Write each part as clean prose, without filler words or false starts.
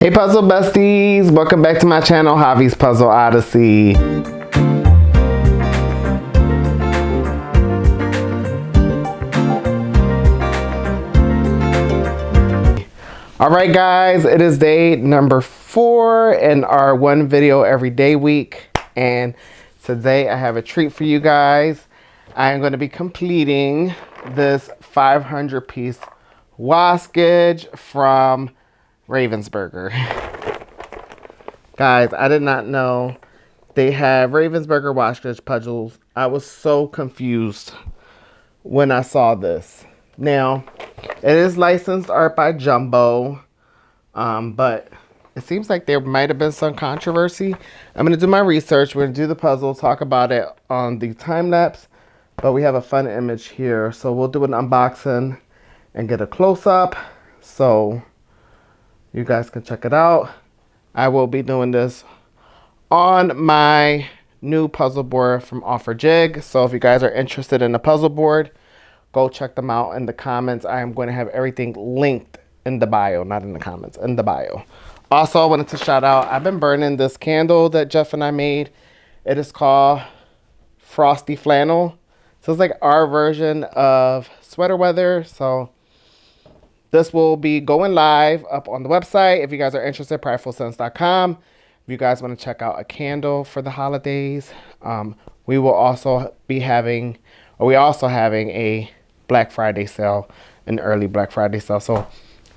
Hey Puzzle Besties, welcome back to my channel, Javi's Puzzle Odyssey. Alright guys, it is day number 4 in our one video every day week. And today I have a treat for you guys. I am going to be completing this 500 piece Wasgij from Ravensburger. Guys, I did not know they have Ravensburger Wasgij puzzles. I was so confused when I saw this. Now, it is licensed art by Jumbo, but it seems like there might have been some controversy. I'm going to do my research. We're going to do the puzzle, talk about it on the time lapse, but we have a fun image here. So we'll do an unboxing and get a close-up so you guys can check it out. I will be doing this on my new puzzle board from Offer Jig. So if you guys are interested in the puzzle board, go check them out in the comments. I am going to have everything linked in the bio, not in the comments, in the bio. Also, I wanted to shout out, I've been burning this candle that Jeff and I made. It is called Frosty Flannel. So it's like our version of sweater weather. So this will be going live up on the website. If you guys are interested, pridefulscents.com. If you guys want to check out a candle for the holidays, we will also be having, or we also having a Black Friday sale, an early Black Friday sale. So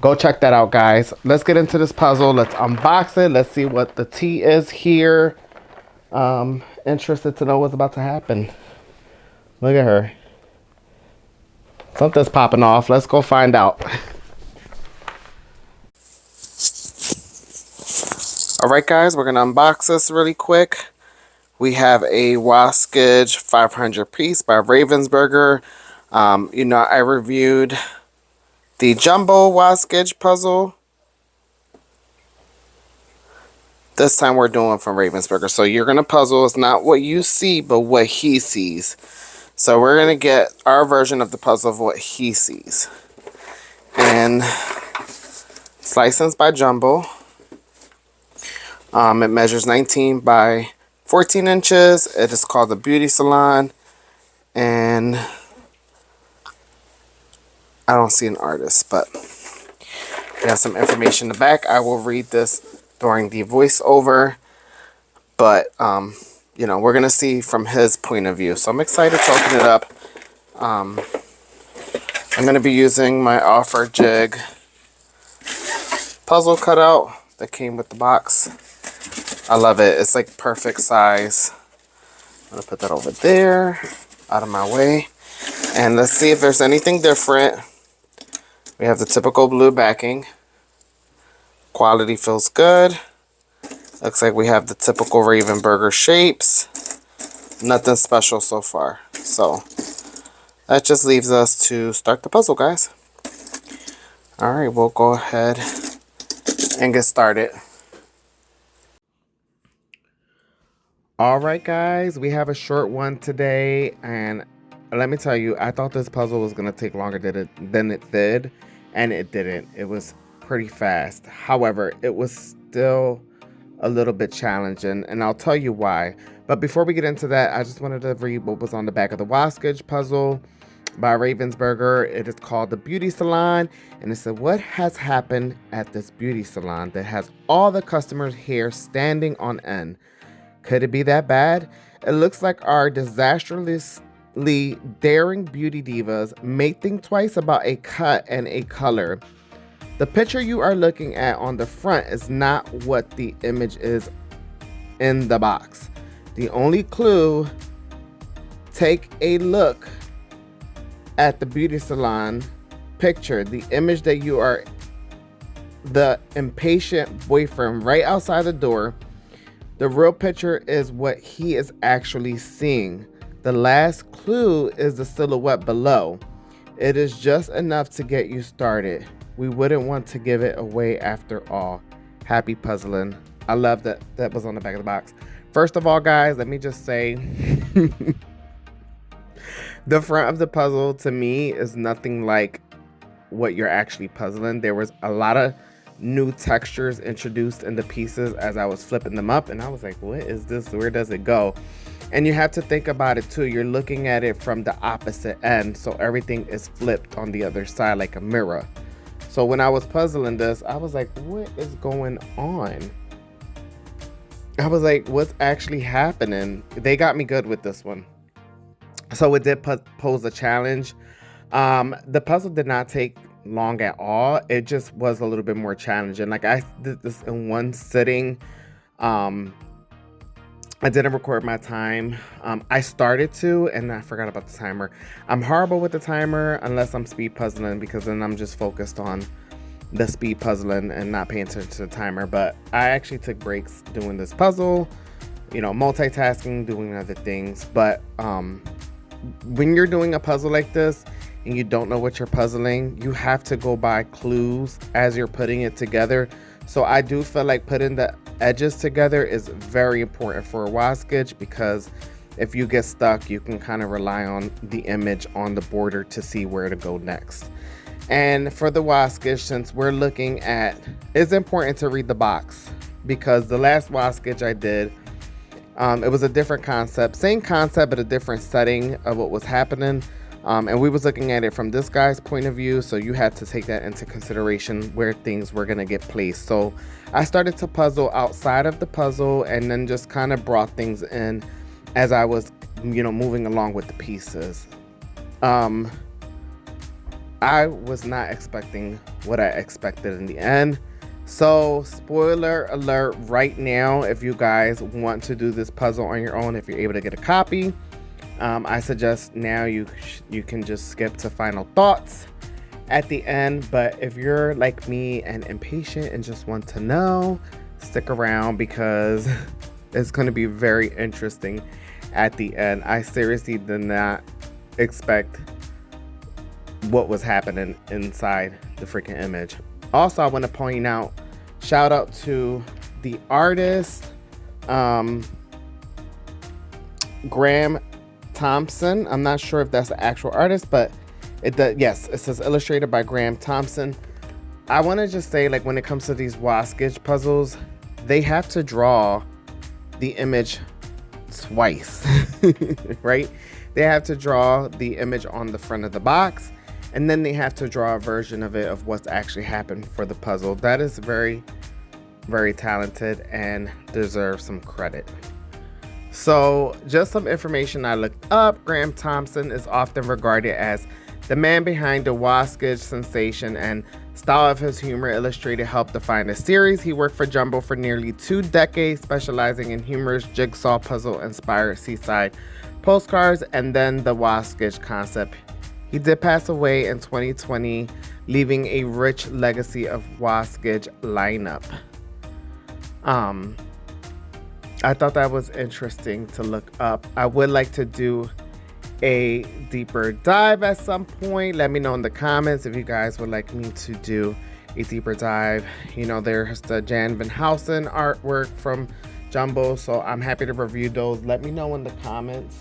go check that out, guys. Let's get into this puzzle. Let's unbox it. Let's see what the tea is here. Interested to know what's about to happen. Look at her. Something's popping off. Let's go find out. Alright guys, we're going to unbox this really quick. We have a Wasgij 500 piece by Ravensburger. You know, I reviewed the Jumbo Wasgij puzzle. This time we're doing from Ravensburger. So you're going to puzzle. It's not what you see, but what he sees. So we're going to get our version of the puzzle of what he sees. And it's licensed by Jumbo. It measures 19 by 14 inches. It is called the Beauty Salon. And I don't see an artist, but we have some information in the back. I will read this during the voiceover. But, you know, we're going to see from his point of view. So I'm excited to open it up. I'm going to be using my Offer Jig puzzle cutout that came with the box. I love it. It's like perfect size. I'm going to put that over there, out of my way. And let's see if there's anything different. We have the typical blue backing. Quality feels good. Looks like we have the typical Ravensburger shapes. Nothing special so far. So that just leaves us to start the puzzle, guys. Alright, we'll go ahead and get started. Alright guys, we have a short one today, and let me tell you, I thought this puzzle was going to take longer than it did, and it didn't. It was pretty fast. However, it was still a little bit challenging, and I'll tell you why. But before we get into that, I just wanted to read what was on the back of the Wasgij puzzle by Ravensburger. It is called the Beauty Salon, and it said, what has happened at this beauty salon that has all the customers' hair standing on end? Could it be that bad? It looks like our disastrously daring beauty divas may think twice about a cut and a color. The picture you are looking at on the front is not what the image is in the box. The only clue, take a look at the beauty salon picture, the image that you are the impatient boyfriend right outside the door. The real picture is what he is actually seeing. The last clue is the silhouette below. It is just enough to get you started. We wouldn't want to give it away after all. Happy puzzling. I love that that was on the back of the box. First of all, guys, let me just say the front of the puzzle to me is nothing like what you're actually puzzling. There was a lot of new textures introduced in the pieces as I was flipping them up, and I was like, what is this? Where does it go? And you have to think about it too. You're looking at it from the opposite end, so everything is flipped on the other side like a mirror. So when I was puzzling this, I was like, what is going on? I was like, what's actually happening? They got me good with this one. So it did pose a challenge. The puzzle did not take long at all. It just was a little bit more challenging. Like, I did this in one sitting. I didn't record my time. I started to, and I forgot about the timer. I'm horrible with the timer unless I'm speed puzzling, because then I'm just focused on the speed puzzling and not paying attention to the timer. But I actually took breaks doing this puzzle, you know, multitasking, doing other things. But when you're doing a puzzle like this and you don't know what you're puzzling, you have to go by clues as you're putting it together. So I do feel like putting the edges together is very important for a Wasgij, because if you get stuck, you can kind of rely on the image on the border to see where to go next. And for the Wasgij, since we're looking at, it's important to read the box, because the last Wasgij I did, it was a different concept, same concept, but a different setting of what was happening. And we was looking at it from this guy's point of view, so you had to take that into consideration where things were gonna get placed. So I started to puzzle outside of the puzzle, and then just kind of brought things in as I was, you know, moving along with the pieces. I was not expecting what I expected in the end. So spoiler alert right now, if you guys want to do this puzzle on your own, if you're able to get a copy, I suggest now you can just skip to final thoughts at the end. But if you're like me and impatient and just want to know, stick around, because it's going to be very interesting at the end. I seriously did not expect what was happening inside the freaking image. Also, I want to point out, shout out to the artist, Graham Thompson. I'm not sure if that's the actual artist, but yes, it says illustrated by Graham Thompson. I want to just say, like, when it comes to these Wasgij puzzles, they have to draw the image twice, right? They have to draw the image on the front of the box, and then they have to draw a version of it of what's actually happened for the puzzle. That is very, very talented and deserves some credit. So just some information I looked up. Graham Thompson is often regarded as the man behind the Wasgij sensation, and style of his humor illustrated helped define the series. He worked for Jumbo for nearly 2 decades, specializing in humorous jigsaw puzzle inspired seaside postcards and then the Wasgij concept. He did pass away in 2020, leaving a rich legacy of Wasgij lineup. I thought that was interesting to look up. I would like to do a deeper dive at some point. Let me know in the comments if you guys would like me to do a deeper dive. You know, there's the Jan Van Housen artwork from Jumbo, so I'm happy to review those. Let me know in the comments.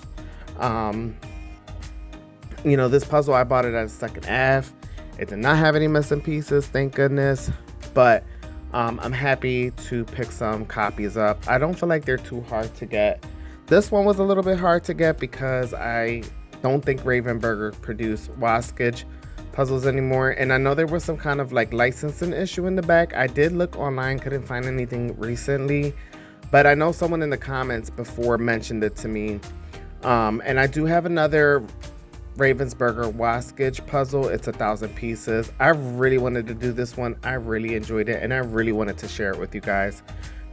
You know, this puzzle, I bought it at a second half. It did not have any missing pieces, thank goodness. But I'm happy to pick some copies up. I don't feel like they're too hard to get. This one was a little bit hard to get because I don't think Ravensburger produced Wasgij puzzles anymore. And I know there was some kind of like licensing issue in the back. I did look online, couldn't find anything recently. But I know someone in the comments before mentioned it to me. And I do have another Ravensburger Wasgij puzzle. It's 1,000 pieces. I really wanted to do this one. I really enjoyed it, and I really wanted to share it with you guys.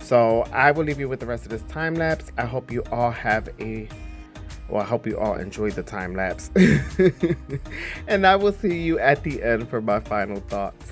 So I will leave you with the rest of this time lapse. I hope you all I hope you all enjoyed the time lapse. And I will see you at the end for my final thoughts.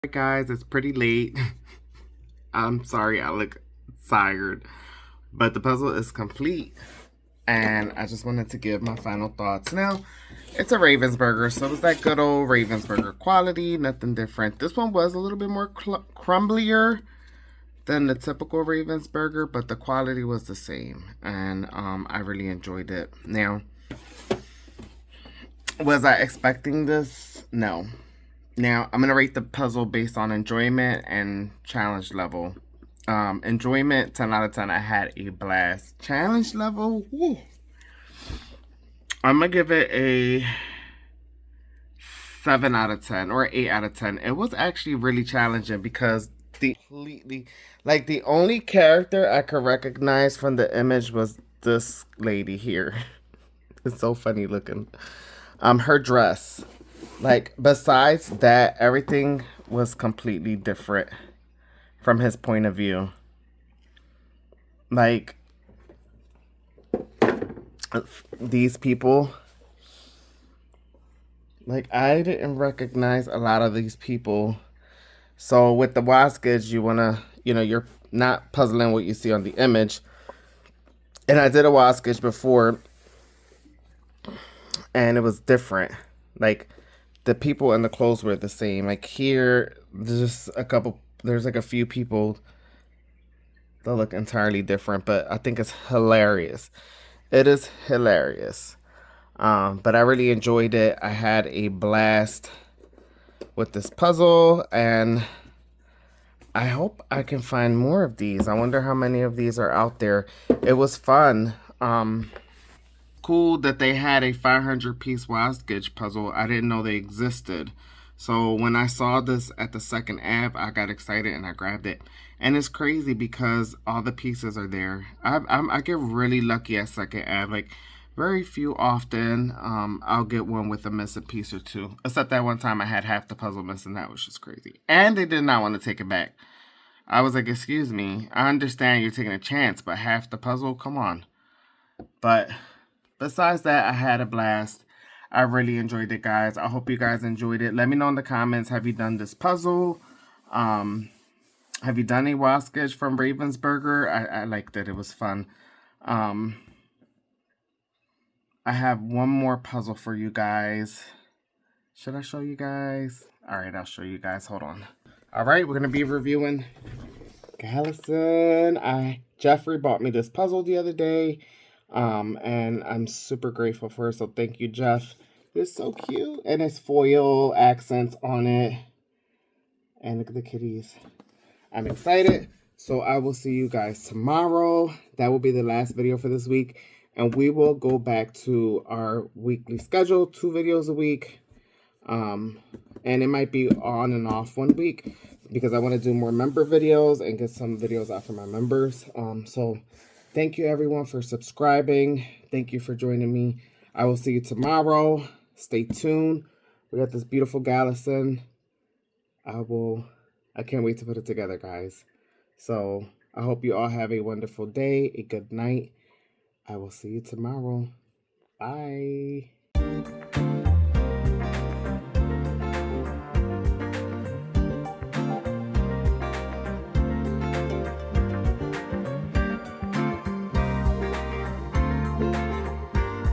Alright guys, it's pretty late. I'm sorry I look tired, but the puzzle is complete and I just wanted to give my final thoughts. Now, it's a Ravensburger, so it's that good old Ravensburger quality, nothing different. This one was a little bit more crumblier than the typical Ravensburger, but the quality was the same, and I really enjoyed it. Now, was I expecting this? No. Now, I'm going to rate the puzzle based on enjoyment and challenge level. Enjoyment, 10 out of 10. I had a blast. Challenge level, woo. I'm going to give it a 7 out of 10 or 8 out of 10. It was actually really challenging because the only character I could recognize from the image was this lady here. It's so funny looking. Her dress. Like, besides that, everything was completely different from his point of view. Like, these people, like, I didn't recognize a lot of these people. So with the Wasgij, you want to, you're not puzzling what you see on the image. And I did a Wasgij before, and it was different. Like, the people and the clothes were the same. Like, here, there's like a few people that look entirely different, but I think it's hilarious. It is hilarious. But I really enjoyed it. I had a blast with this puzzle, and I hope I can find more of these. I wonder how many of these are out there. It was fun. Cool that they had a 500-piece Wasgij puzzle. I didn't know they existed. So when I saw this at the second app, I got excited and I grabbed it. And it's crazy because all the pieces are there. I get really lucky at second app. Like, very few often I'll get one with a missing piece or two. Except that one time I had half the puzzle missing. That was just crazy. And they did not want to take it back. I was like, excuse me. I understand you're taking a chance, but half the puzzle? Come on. But besides that, I had a blast. I really enjoyed it, guys. I hope you guys enjoyed it. Let me know in the comments, have you done this puzzle? Have you done a Wasgij from Ravensburger? I liked it. It was fun. I have one more puzzle for you guys. Should I show you guys? All right, I'll show you guys. Hold on. All right, we're going to be reviewing Gallison. Jeffrey bought me this puzzle the other day. And I'm super grateful for it. So thank you, Jeff. It's so cute. And it's foil accents on it. And look at the kitties. I'm excited. So I will see you guys tomorrow. That will be the last video for this week. And we will go back to our weekly schedule, 2 videos a week. And it might be on and off one week because I want to do more member videos and get some videos out for my members. So thank you everyone for subscribing. Thank you for joining me. I will see you tomorrow. Stay tuned. We got this beautiful Gallison. I can't wait to put it together, guys. So I hope you all have a wonderful day, a good night. I will see you tomorrow. Bye.